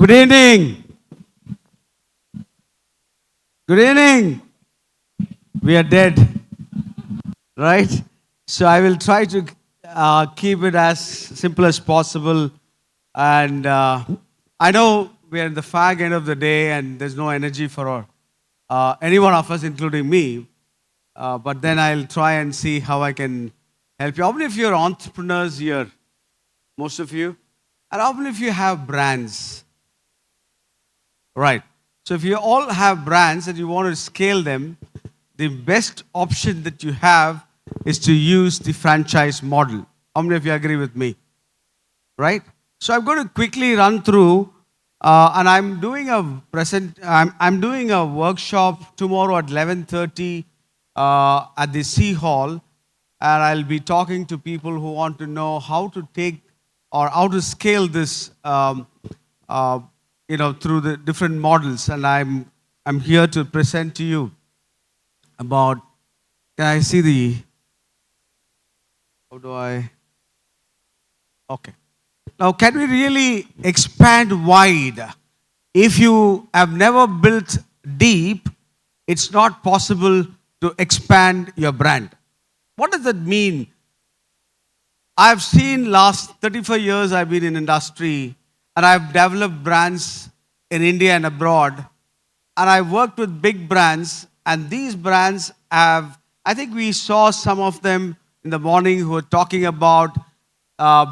Good evening. Good evening. We are dead, right? So I will try to keep it as simple as possible. And I know we are in the fag end of the day and there's no energy for any one of us, including me. But then I'll try and see how I can help you. How many of you are entrepreneurs here? Most of you? And how many of you have brands? Right. So if you all have brands and you want to scale them, the best option that you have is to use the franchise model. How many of you agree with me? Right? So I'm going to quickly run through, and I'm doing I'm doing a workshop tomorrow at 11:30 at the Sea Hall, and I'll be talking to people who want to know how to take or how to scale this. Through the different models, and I'm here to present to you about. Can I see the? How do I? Okay. Now, can we really expand wide? If you have never built deep, it's not possible to expand your brand. What does that mean? I've seen last 35 years I've been in industry, and I've developed brands in India and abroad. And I've worked with big brands, and these brands have, I think we saw some of them in the morning who were talking about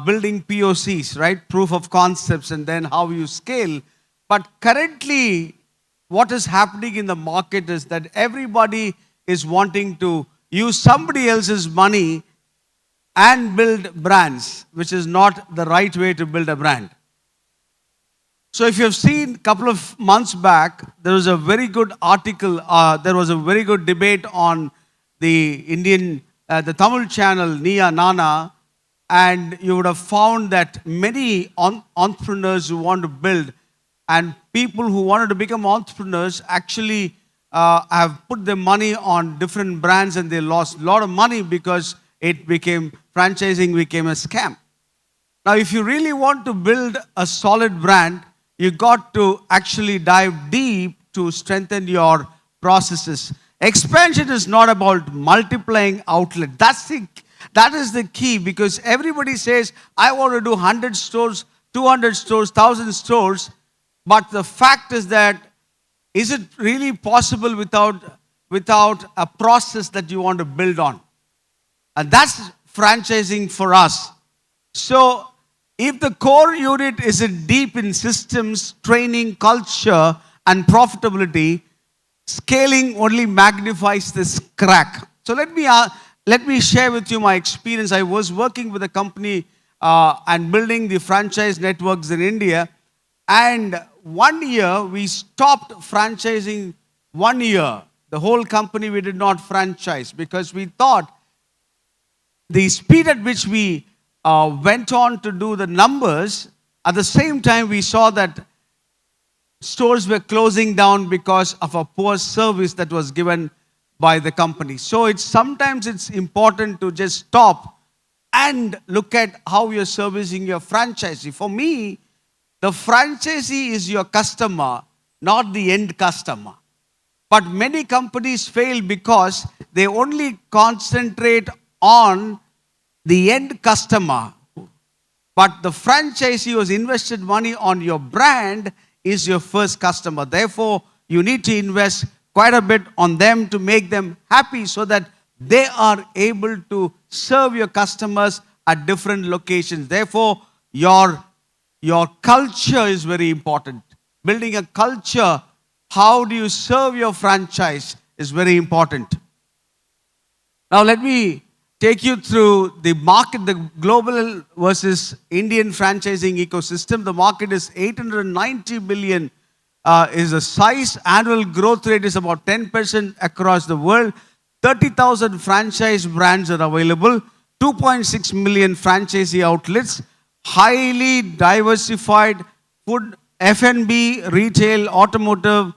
building POCs, right? Proof of concepts, and then how you scale. But currently, what is happening in the market is that everybody is wanting to use somebody else's money and build brands, which is not the right way to build a brand. So if you've seen a couple of months back, there was a very good article, there was a very good debate on the the Tamil channel, Niya Nana, and you would have found that many entrepreneurs who want to build and people who wanted to become entrepreneurs actually have put their money on different brands, and they lost a lot of money because franchising became a scam. Now, if you really want to build a solid brand, you got to actually dive deep to strengthen your processes. Expansion is not about multiplying outlet. That is the key, because everybody says, I want to do 100 stores, 200 stores, 1,000 stores. But the fact is that, is it really possible without a process that you want to build on? And that's franchising for us. So, if the core unit isn't deep in systems, training, culture, and profitability, scaling only magnifies this crack. So let me share with you my experience. I was working with a company and building the franchise networks in India. And 1 year, we stopped franchising 1 year. The whole company, we did not franchise because we thought the speed at which we went on to do the numbers, at the same time we saw that stores were closing down because of a poor service that was given by the company. So sometimes it's important to just stop and look at how you're servicing your franchisee. For me, the franchisee is your customer, not the end customer. But many companies fail because they only concentrate on the end customer. But the franchisee who has invested money on your brand is your first customer. Therefore, you need to invest quite a bit on them to make them happy so that they are able to serve your customers at different locations. Therefore, your culture is very important. Building a culture, how do you serve your franchise, is very important. Now, let me take you through the market, the global versus Indian franchising ecosystem. The market is 890 billion is the size. Annual growth rate is about 10% across the world. 30,000 franchise brands are available. 2.6 million franchisee outlets. Highly diversified food, F&B, retail, automotive,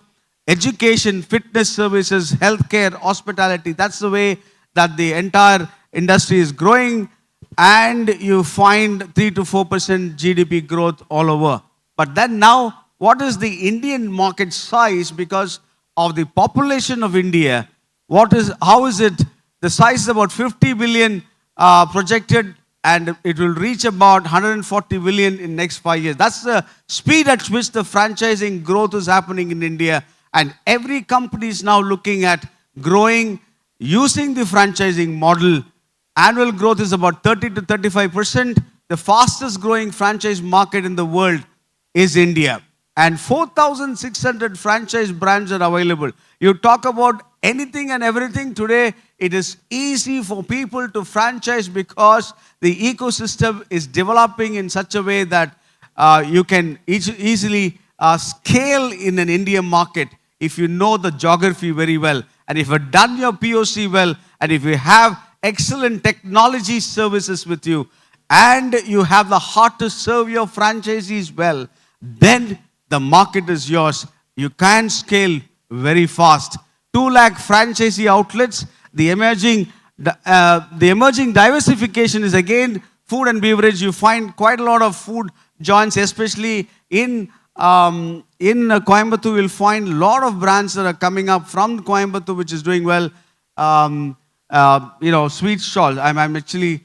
education, fitness services, healthcare, hospitality. That's the way that the entire industry is growing, and you find 3 to 4% GDP growth all over. But then now what is the Indian market size because of the population of India. How is it? The size is about 50 billion projected, and it will reach about 140 billion in next 5 years. That's the speed at which the franchising growth is happening in India. And every company is now looking at growing using the franchising model. Annual growth is about 30 to 35%. The fastest growing franchise market in the world is India. And 4,600 franchise brands are available. You talk about anything and everything today, it is easy for people to franchise because the ecosystem is developing in such a way that you can easily scale in an Indian market if you know the geography very well. And if you've done your POC well, and if you have excellent technology services with you, and you have the heart to serve your franchisees well, then the market is yours. You can scale very fast. 2 lakh franchisee outlets. The emerging diversification is again food and beverage. You find quite a lot of food joints, especially in Coimbatore. You'll find a lot of brands that are coming up from Coimbatore, which is doing well. Sweet stalls. I'm actually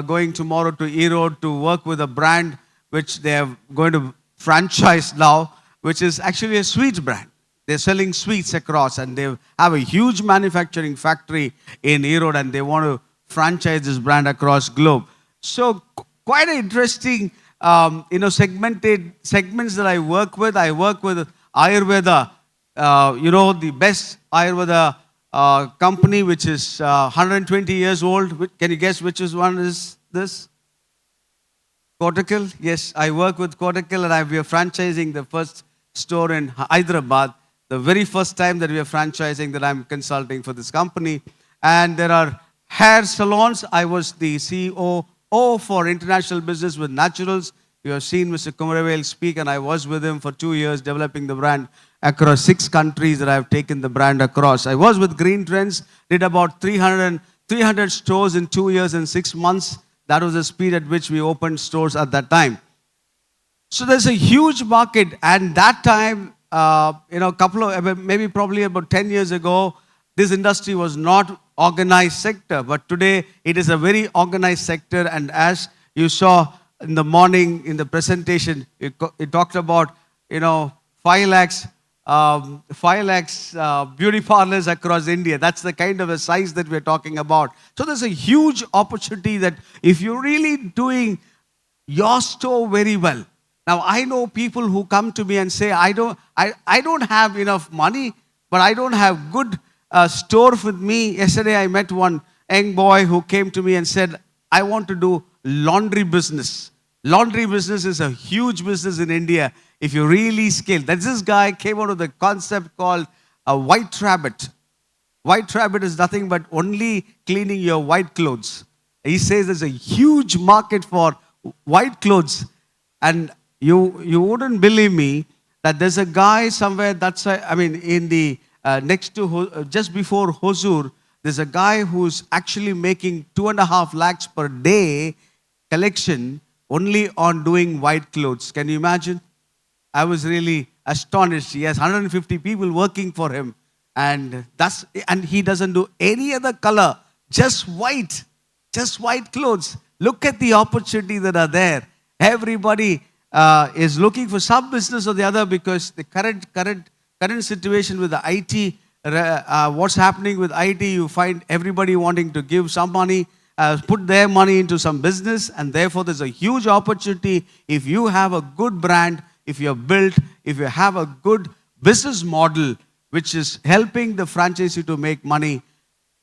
going tomorrow to Erode to work with a brand which they are going to franchise now, which is actually a sweets brand. They're selling sweets across, and they have a huge manufacturing factory in Erode, and they want to franchise this brand across globe. So quite an interesting, segmented segments that I work with. I work with Ayurveda, the best Ayurveda company, which is 120 years old. Can you guess which one is this? Chackochen. Yes, I work with Chackochen, and we are franchising the first store in Hyderabad. The very first time that we are franchising, that I'm consulting for this company. And there are hair salons. I was the CEO for international business with Naturals. You have seen Mr. Kumaravel speak, and I was with him for 2 years developing the brand across 6 countries that I have taken the brand across. I was with Green Trends, did about 300 stores in 2 years and 6 months. That was the speed at which we opened stores at that time. So there's a huge market, and that time, probably about 10 years ago, this industry was not organized sector, but today it is a very organized sector. And as you saw in the morning in the presentation, it talked about 5 lakhs beauty parlors across India. That's the kind of a size that we're talking about. So there's a huge opportunity that if you're really doing your store very well. Now, I know people who come to me and say, I don't have enough money, but I don't have good store with me. Yesterday, I met one young boy who came to me and said, I want to do laundry business. Laundry business is a huge business in India if you really scale. This guy came out with a concept called a white rabbit. White rabbit is nothing but only cleaning your white clothes. He says there's a huge market for white clothes. And you wouldn't believe me that there's a guy somewhere in the next to just before Hosur, there's a guy who's actually making 2.5 lakhs per day collection only on doing white clothes. Can you imagine? I was really astonished. He has 150 people working for him, and he doesn't do any other color, just white clothes. Look at the opportunity that are there. Everybody is looking for some business or the other because the current situation with the IT, what's happening with IT, you find everybody wanting to give some money, put their money into some business, and therefore there's a huge opportunity if you have a good brand, if you have a good business model which is helping the franchisee to make money,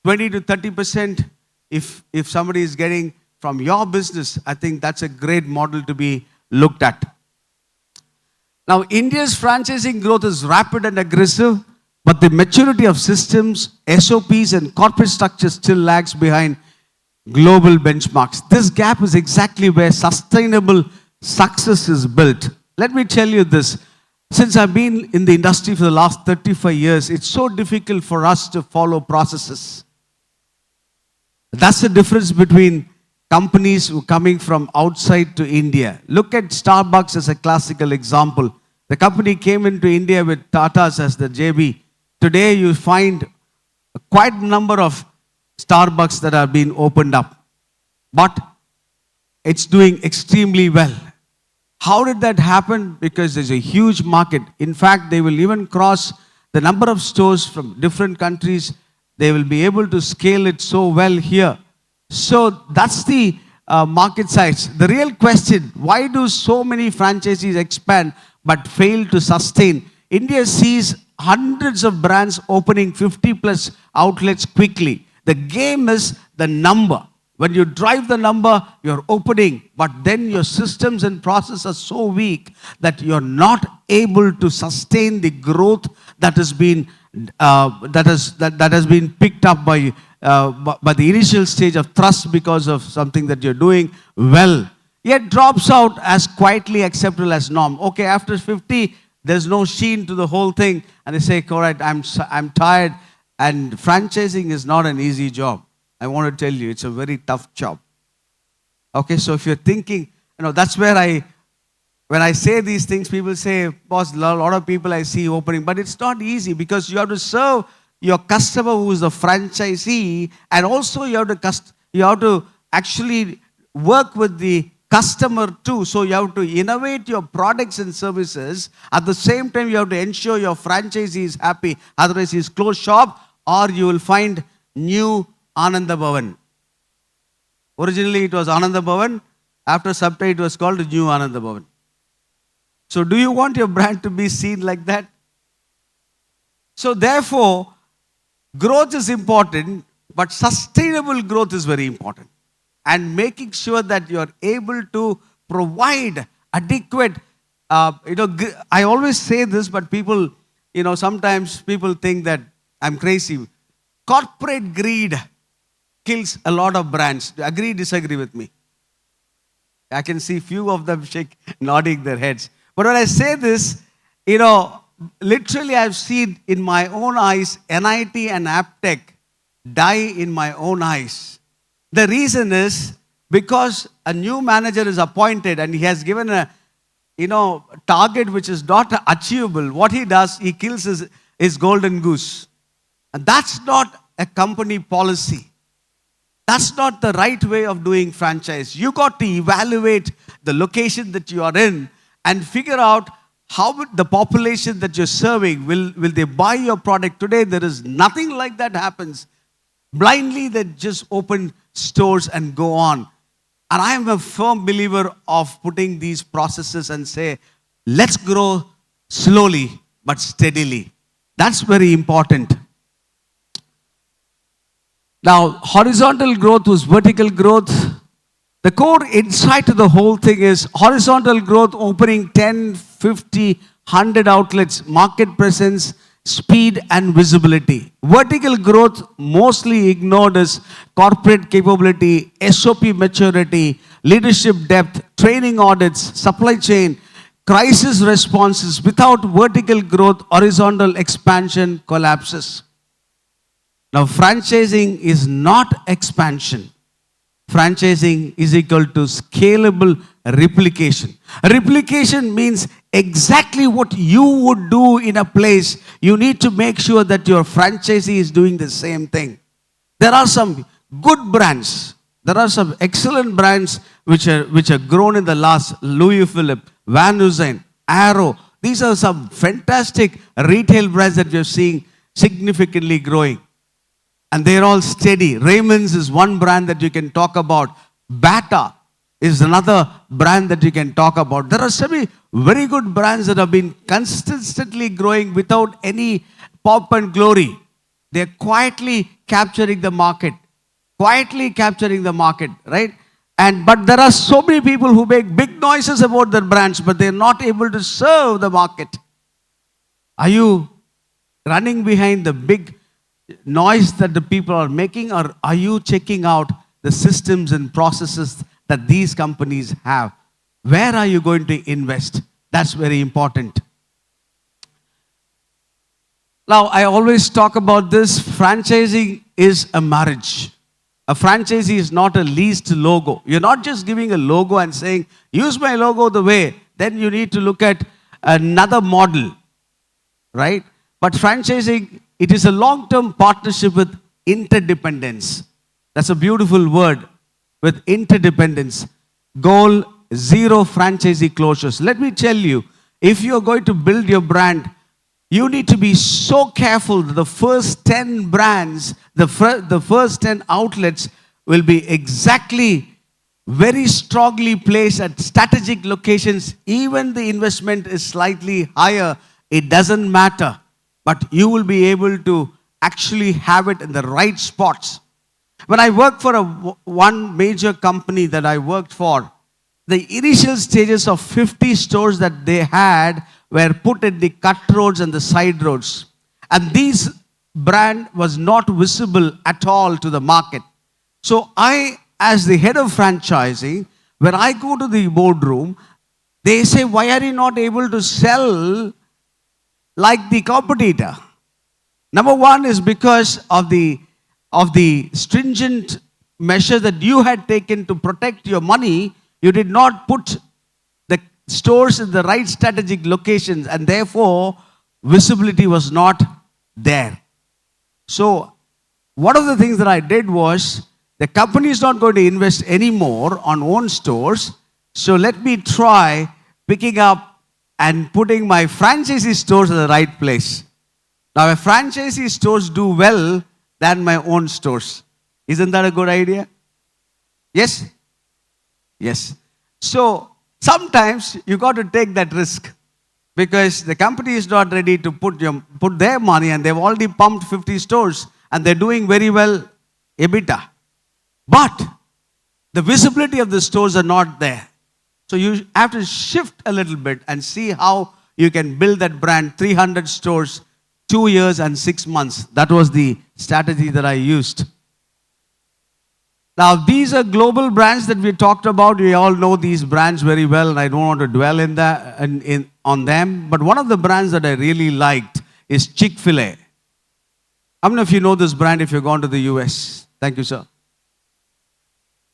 20 to 30% if somebody is getting from your business, I think that's a great model to be looked at. Now, India's franchising growth is rapid and aggressive, but the maturity of systems, SOPs, and corporate structures still lags behind global benchmarks. This gap is exactly where sustainable success is built. Let me tell you this. Since I've been in the industry for the last 35 years, it's so difficult for us to follow processes. That's the difference between companies who are coming from outside to India. Look at Starbucks as a classical example. The company came into India with Tata's as the JB. Today you find quite a number of Starbucks that are being opened up. But it's doing extremely well. How did that happen? Because there's a huge market. In fact, they will even cross the number of stores from different countries. They will be able to scale it so well here. So that's the market size. The real question, why do so many franchisees expand but fail to sustain? India sees hundreds of brands opening 50 plus outlets quickly. The game is the number. When you drive the number, you're opening, but then your systems and processes are so weak that you're not able to sustain the growth that has been picked up by the initial stage of thrust because of something that you're doing well. Yet drops out as quietly acceptable as norm. Okay, after 50, there's no sheen to the whole thing, and they say, all right, I'm tired. And franchising is not an easy job. I want to tell you, it's a very tough job. Okay, so if you're thinking, that's where when I say these things, people say, boss, a lot of people I see opening, but it's not easy because you have to serve your customer who is the franchisee, and also you have to actually work with the customer too. So you have to innovate your products and services. At the same time, you have to ensure your franchisee is happy. Otherwise, he's closed shop, or you will find new Ananda Bhavan. Originally, it was Ananda Bhavan. After some time, it was called New Ananda Bhavan. So do you want your brand to be seen like that? So therefore, growth is important, but sustainable growth is very important. And making sure that you are able to provide adequate, I always say this, but people, sometimes people think that I'm crazy. Corporate greed kills a lot of brands. Agree, disagree with me? I can see few of them nodding their heads. But when I say this, literally I've seen in my own eyes, NIT and Aptech die in my own eyes. The reason is because a new manager is appointed and he has given a target which is not achievable. What he does, he kills his golden goose. And that's not a company policy. That's not the right way of doing franchise. You got to evaluate the location that you are in and figure out how the population that you're serving, will they buy your product today? There is nothing like that happens. Blindly, they just open stores and go on. And I am a firm believer of putting these processes and say, let's grow slowly but steadily. That's very important. Now, horizontal growth was vertical growth. The core insight to the whole thing is horizontal growth, opening 10, 50, 100 outlets, market presence, speed and visibility. Vertical growth, mostly ignored, is corporate capability, SOP maturity, leadership depth, training audits, supply chain, crisis responses. Without vertical growth, horizontal expansion collapses. Now, franchising is not expansion. Franchising is equal to scalable replication. Replication means exactly what you would do in a place. You need to make sure that your franchisee is doing the same thing. There are some good brands. There are some excellent brands which are grown in the last. Louis Philippe, Van Heusen, Arrow. These are some fantastic retail brands that we are seeing significantly growing. And they're all steady. Raymond's is one brand that you can talk about. Bata is another brand that you can talk about. There are some very good brands that have been consistently growing without any pop and glory. They're quietly capturing the market. Right? But there are so many people who make big noises about their brands, but they're not able to serve the market. Are you running behind the big noise that the people are making, or are you checking out the systems and processes that these companies have? Where are you going to invest? That's very important. Now, I always talk about this. Franchising is a marriage. A franchisee is not a leased logo. You're not just giving a logo and saying, use my logo the way. Then you need to look at another model, right? But franchising, it is a long-term partnership with interdependence. That's a beautiful word, with interdependence. Goal, zero franchisee closures. Let me tell you, if you're going to build your brand, you need to be so careful that the first 10 brands, the first 10 outlets will be exactly very strongly placed at strategic locations. Even the investment is slightly higher, it doesn't matter. But you will be able to actually have it in the right spots. When I worked for one major company that I worked for, the initial stages of 50 stores that they had were put in the cut roads and the side roads. And these brand was not visible at all to the market. So I, as the head of franchising, when I go to the boardroom, they say, why are you not able to sell like the competitor? Number one is because of the stringent measure that you had taken to protect your money. You did not put the stores in the right strategic locations, and therefore visibility was not there. So one of the things that I did was, the company is not going to invest anymore on own stores, so let me try picking up and putting my franchisee stores in the right place. Now, if franchisee stores do well than my own stores, isn't that a good idea? Yes? Yes. So sometimes you got to take that risk, because the company is not ready to put their money, and they've already pumped 50 stores and they're doing very well EBITDA. But the visibility of the stores are not there. So you have to shift a little bit and see how you can build that brand. 300 stores, 2 years and 6 months. That was the strategy that I used. Now, these are global brands that we talked about. We all know these brands very well, and I don't want to dwell on them. But one of the brands that I really liked is Chick-fil-A. How many of you know this brand if you've gone to the US? Thank you, sir.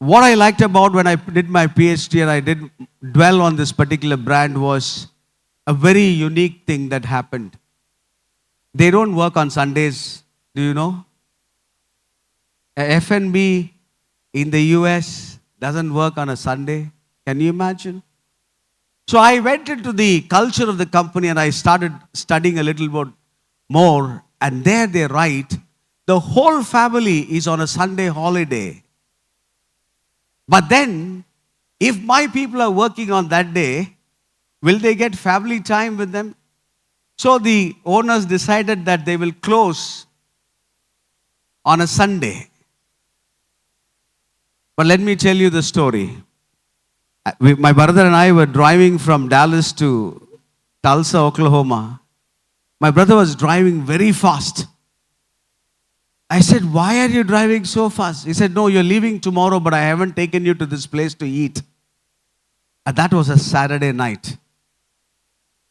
What I liked about when I did my PhD and I did dwell on this particular brand was a very unique thing that happened. They don't work on Sundays, do you know? F&B in the US doesn't work on a Sunday. Can you imagine? So I went into the culture of the company and I started studying a little bit more. And there they write, the whole family is on a Sunday holiday. But then, if my people are working on that day, will they get family time with them? So the owners decided that they will close on a Sunday. But let me tell you the story. My brother and I were driving from Dallas to Tulsa, Oklahoma. My brother was driving very fast. I said, why are you driving so fast? He said, no, you're leaving tomorrow, but I haven't taken you to this place to eat. And that was a Saturday night.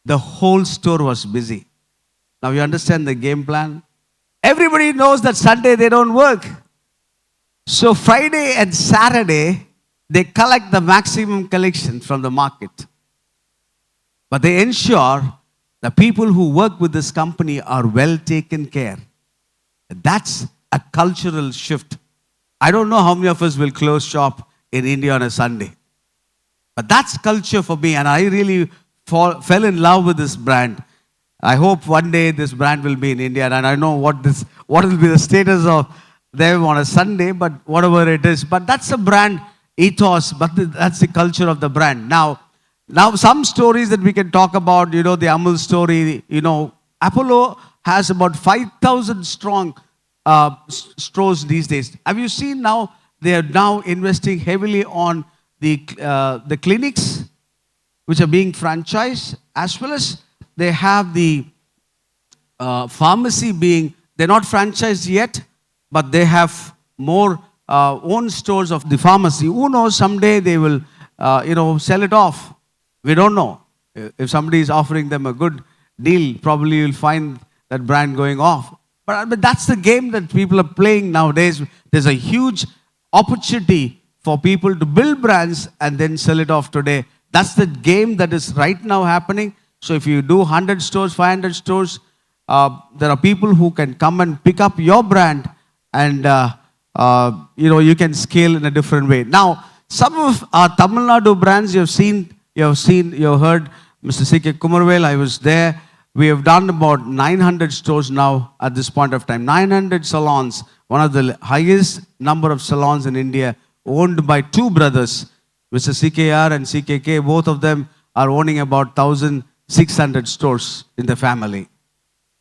The whole store was busy. Now you understand the game plan? Everybody knows that Sunday they don't work. So Friday and Saturday, they collect the maximum collection from the market. But they ensure the people who work with this company are well taken care. That's a cultural shift. I don't know how many of us will close shop in India on a Sunday. But that's culture for me, and I really fell in love with this brand. I hope one day this brand will be in India, and I know what will be the status of them on a Sunday, but whatever it is. But that's a brand ethos, but that's the culture of the brand. Now some stories that we can talk about, the Amul story, Apollo has about 5,000 strong stores these days. Have you seen now, they are now investing heavily on the clinics, which are being franchised, as well as they have the pharmacy they're not franchised yet, but they have more own stores of the pharmacy. Who knows, someday they will, sell it off. We don't know. If somebody is offering them a good deal, probably you'll find that brand going off. But that's the game that people are playing nowadays. There's a huge opportunity for people to build brands and then sell it off today. That's the game that is right now happening. So if you do 100 stores, 500 stores, there are people who can come and pick up your brand, and you can scale in a different way. Now, some of our Tamil Nadu brands you have heard Mr. C.K. Kumarvel. I was there. We have done about 900 stores now at this point of time. 900 salons, one of the highest number of salons in India, owned by two brothers, Mr. CKR and CKK. Both of them are owning about 1,600 stores in the family.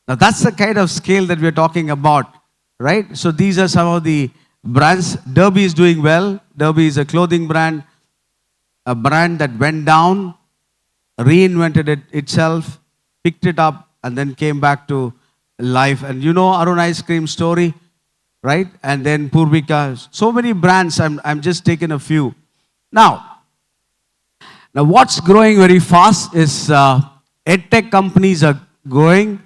Now that's the kind of scale that we're talking about, right? So these are some of the brands. Derby is doing well. Derby is a clothing brand, a brand that went down, reinvented itself, picked it up, and then came back to life. And you know Arun Ice Cream story, right? And then Purvika. So many brands. I'm just taking a few. Now what's growing very fast is EdTech companies are growing.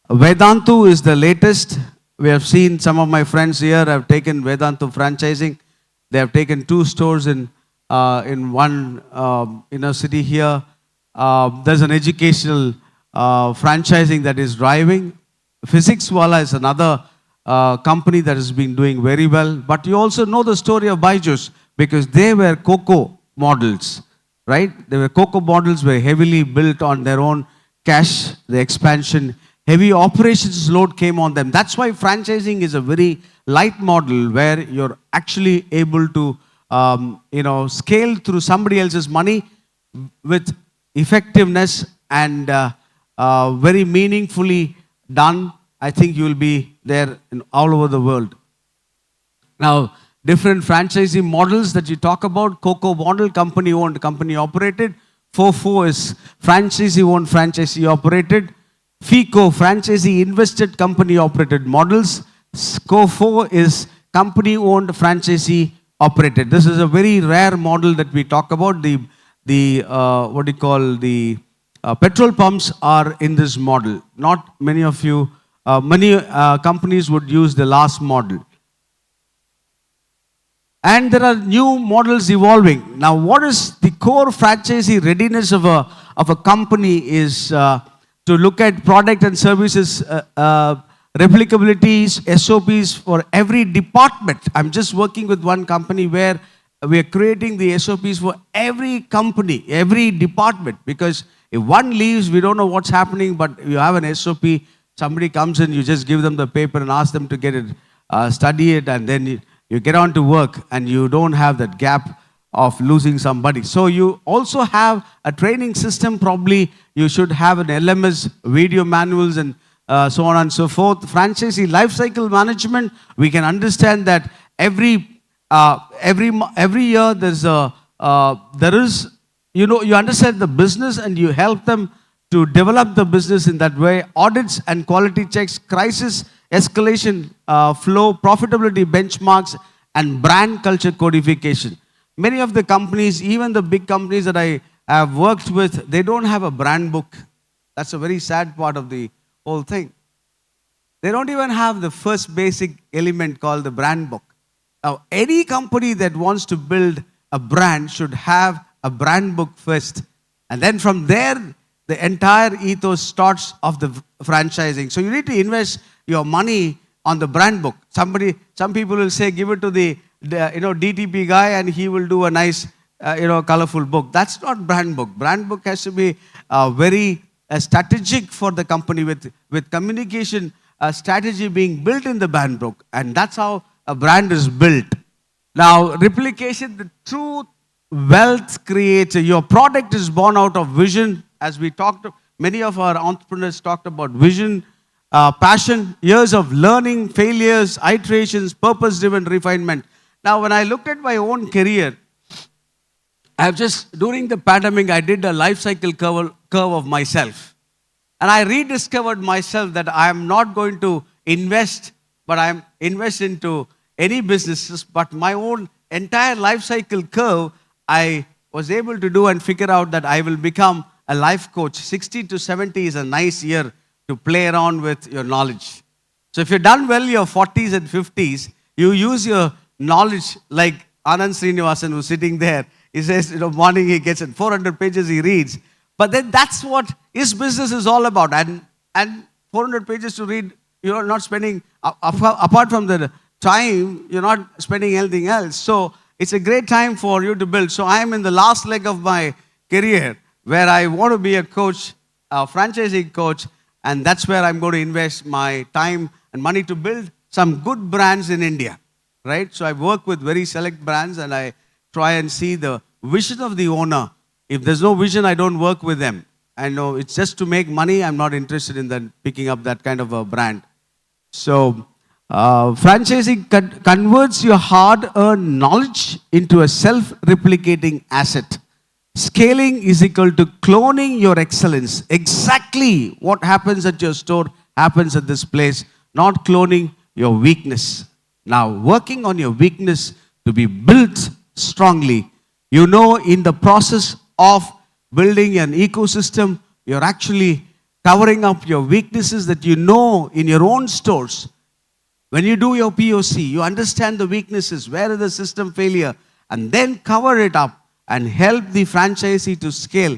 Vedantu is the latest. We have seen some of my friends here have taken Vedantu franchising. They have taken 2 stores in one inner city here. There's an educational franchising that is driving. Physics Wala is another company that has been doing very well. But you also know the story of Byju's, because they were COCO models, right? COCO models were heavily built on their own cash, the expansion. Heavy operations load came on them. That's why franchising is a very light model where you're actually able to scale through somebody else's money with effectiveness and very meaningfully done. I think you will be there all over the world. Now, different franchising models that you talk about: COCO model, company owned, company operated. FOFO is franchisee owned, franchisee operated. FICO, franchisee invested, company operated models. SCOFO is company owned, franchisee operated. This is a very rare model that we talk about. The petrol pumps are in this model. Not many of you, many companies would use the last model. And there are new models evolving. Now, what is the core franchisee readiness of a company is to look at product and services, replicabilities, SOPs for every department. I'm just working with one company where we are creating the SOPs for every company, every department, because if one leaves, we don't know what's happening, but you have an SOP, somebody comes in, you just give them the paper and ask them to get it, study it, and then you get on to work, and you don't have that gap of losing somebody. So you also have a training system. Probably you should have an LMS, video manuals, and so on and so forth. Franchisee lifecycle management, we can understand that every year you understand the business and you help them to develop the business in that way. Audits and quality checks, crisis escalation, flow, profitability benchmarks, and brand culture codification. Many of the companies, even the big companies that I have worked with, they don't have a brand book. That's a very sad part of the whole thing. They don't even have the first basic element called the brand book. Now, any company that wants to build a brand should have a brand book first. And then from there, the entire ethos starts of the franchising. So you need to invest your money on the brand book. Some people will say, give it to the DTP guy and he will do a nice, colorful book. That's not brand book. Brand book has to be very strategic for the company with communication strategy being built in the brand book. And that's how a brand is built. Now, replication, the true wealth creator. Your product is born out of vision. As we talked, many of our entrepreneurs talked about vision, passion, years of learning, failures, iterations, purpose-driven refinement. Now, when I looked at my own career, during the pandemic, I did a life cycle curve of myself. And I rediscovered myself that I am not going to invest, but I am invest into any businesses, but my own entire life cycle curve, I was able to do and figure out that I will become a life coach. 60 to 70 is a nice year to play around with your knowledge. So if you've done well your 40s and 50s, you use your knowledge like Anand Srinivasan who's sitting there. He says, morning he gets it, 400 pages he reads. But then that's what his business is all about. And 400 pages to read, you're not spending, apart from the time, you're not spending anything else. So it's a great time for you to build. So I am in the last leg of my career where I want to be a coach, a franchising coach, and that's where I'm going to invest my time and money to build some good brands in India, right? So I work with very select brands and I try and see the vision of the owner. If there's no vision, I don't work with them. I know it's just to make money. I'm not interested in that, picking up that kind of a brand. So franchising converts your hard-earned knowledge into a self-replicating asset. Scaling is equal to cloning your excellence. Exactly what happens at your store happens at this place, not cloning your weakness. Now, working on your weakness to be built strongly, you know, in the process of building an ecosystem, you're actually covering up your weaknesses that you know in your own stores. When you do your POC, you understand the weaknesses, where is the system failure, and then cover it up and help the franchisee to scale.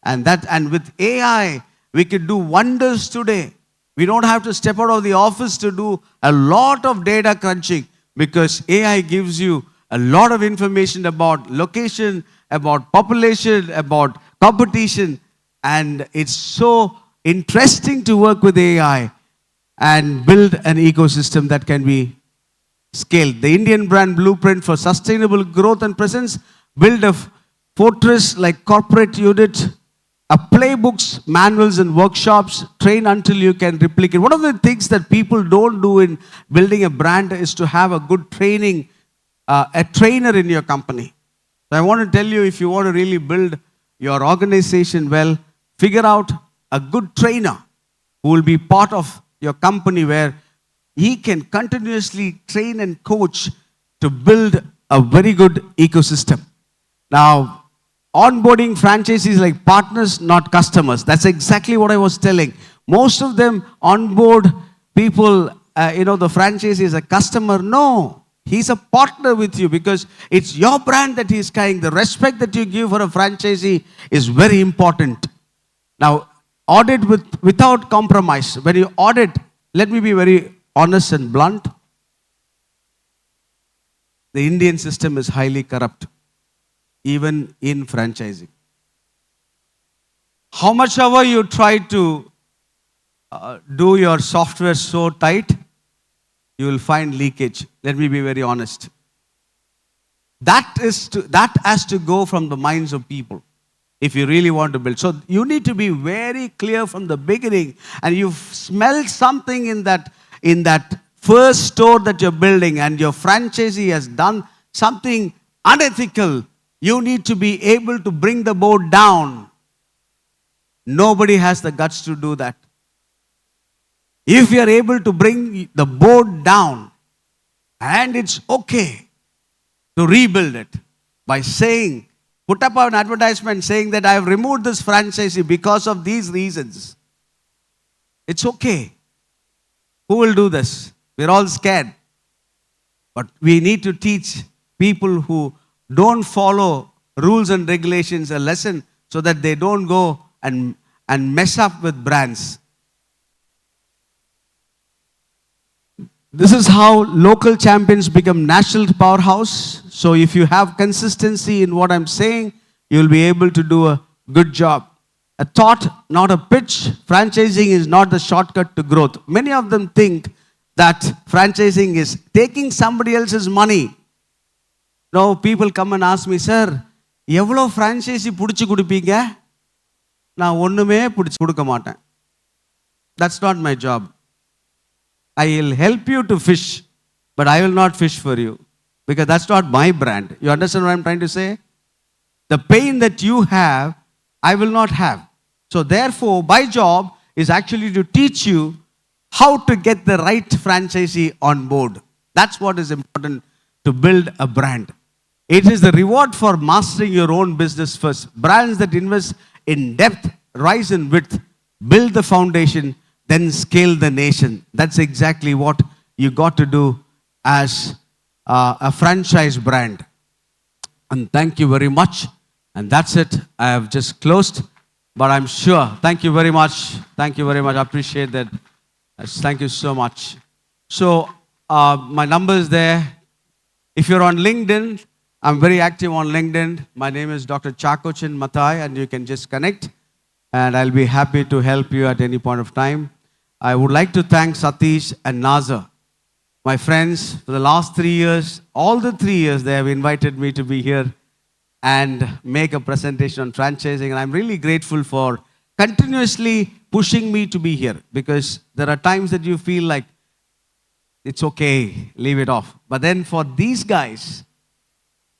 And with AI, we can do wonders today. We don't have to step out of the office to do a lot of data crunching because AI gives you a lot of information about location, about population, about competition. And it's so interesting to work with AI and build an ecosystem that can be scaled. The Indian brand blueprint for sustainable growth and presence, build a fortress like corporate unit, playbooks, manuals and workshops, train until you can replicate. One of the things that people don't do in building a brand is to have a good training, a trainer in your company. So I want to tell you, if you want to really build your organization well, figure out a good trainer who will be part of your company where he can continuously train and coach to build a very good ecosystem. Now, onboarding franchisees like partners, not customers. That's exactly what I was telling. Most of them onboard people, the franchisee is a customer. No, he's a partner with you because it's your brand that he's carrying. The respect that you give for a franchisee is very important. Now, audit without compromise. When you audit, let me be very honest and blunt. The Indian system is highly corrupt, even in franchising. How much ever you try to do your software so tight, you will find leakage. Let me be very honest. That has to go from the minds of people if you really want to build. So you need to be very clear from the beginning, and you smell something in that first store that you're building and your franchisee has done something unethical. You need to be able to bring the board down. Nobody has the guts to do that. If you are able to bring the board down, and it's okay to rebuild it by saying, put up an advertisement saying that I have removed this franchisee because of these reasons. It's okay. Who will do this? We're all scared. But we need to teach people who don't follow rules and regulations a lesson so that they don't go and mess up with brands. This is how local champions become national powerhouse. So if you have consistency in what I'm saying, you'll be able to do a good job. A thought, not a pitch. Franchising is not the shortcut to growth. Many of them think that franchising is taking somebody else's money. No, people come and ask me, sir, எவ்வளோ franchisee பிடிச்சி கொடுப்பீங்க? நான் ஒண்ணுமே பிடிச்சி கொடுக்க மாட்டேன். That's not my job. I will help you to fish, but I will not fish for you because that's not my brand. You understand what I'm trying to say? The pain that you have, I will not have. So therefore, my job is actually to teach you how to get the right franchisee on board. That's what is important to build a brand. It is the reward for mastering your own business first. Brands that invest in depth, rise in width, build the foundation, then scale the nation. That's exactly what you got to do as a franchise brand. And thank you very much. And that's it. I have just closed. but I'm sure. Thank you very much. Thank you very much. I appreciate that. Yes, thank you so much. So, my number is there. If you're on LinkedIn, I'm very active on LinkedIn. My name is Dr. Chackochen Mathai, and you can just connect, and I'll be happy to help you at any point of time. I would like to thank Satish and Nazar, my friends, for the last 3 years. All the 3 years, they have invited me to be here and make a presentation on franchising. And I'm really grateful for continuously pushing me to be here, because there are times that you feel like it's okay, leave it off. But then for these guys,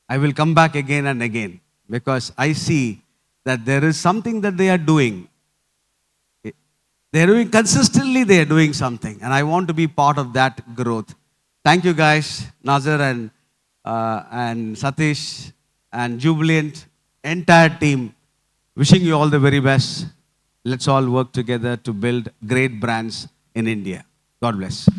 I will come back again and again, because I see that there is something that they are doing. They're doing consistently, they are doing something. And I want to be part of that growth. Thank you guys, Nazar and Satish and Jubilant, entire team. Wishing you all the very best. Let's all work together to build great brands in India. God bless.